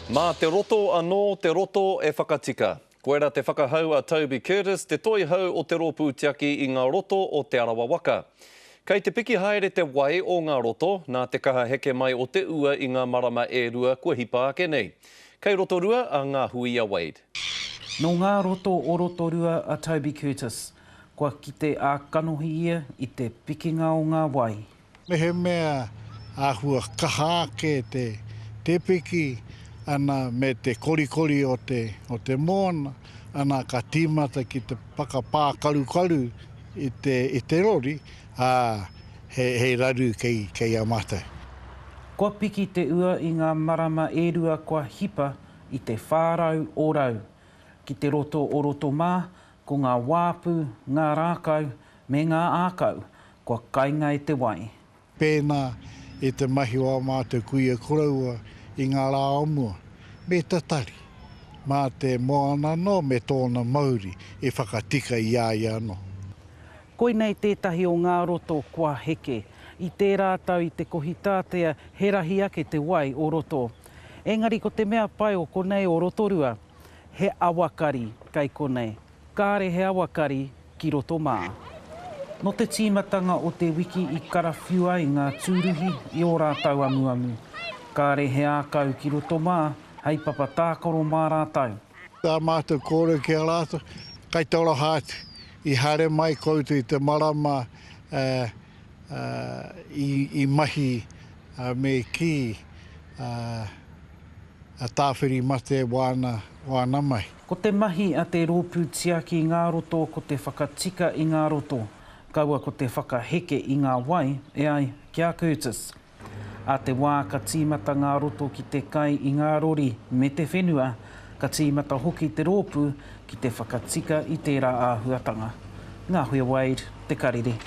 Mā te roto anō, te roto e whakatika. Koera te whakahau a Toby Curtis, te toi hau o te rōpū tiaki i ngā roto o te arawa waka. Kei te piki haere te wai o ngā roto, nā te kaha heke mai o te ua i ngā marama e rua kua hipa ake nei. Kei roto rua a ngā hui a Wade. No ngā roto o roto rua a Toby Curtis, kua kite a kanohi ia i te pikinga o ngā wai. Me he mea āhua kaha ake te piki, ana me te korikori o te moana, ana ka tīmata ki te whakapā karu i te rori, hei raru kei amatai. Kua piki te ua i ngā marama e rua kua hipa i te whārau o rau. Ki te roto o roto mā, ko ngā wāpū, ngā rākau, me ngā ākau, kua kainga i te wai. Pēnā i te mahi o mā te kuia koraua i ngā rā omua, me tatari. Mā te moana no me tōna mauri e whakatika i anō. Koinei tētahi o ngā roto kua heke, i tērā tau i te kohi tātea he rahi ake te wai o roto. Engari ko te mea pai o konei o rotorua, he awakari kei konei. Kāre he awakari ki roto mā. No te tīmatanga o te wiki i karawhiua i ngā tūruhi i o rātau amuamu. Kāre he ākau ki roto mā, hei papa tākoro mā rātau. Tā mātou kōreu ki a rātou, kai tōra hātu, i hare mai koutu i te marama i mahi me ki a tāwhiri mate wāna mai. Ko te mahi a te rōpū tiaki i ngā roto, ko te whakatika i ngā roto, kaua ko te whakaheke i ngā wai, e ai kia Curtis. A te wā ka tīmata ngā roto ki te kai i ngā rori me te whenua, ka tīmata hoki te rōpū ki te whakatika i tērā āhuatanga. Ngā hui a Wade, te karere.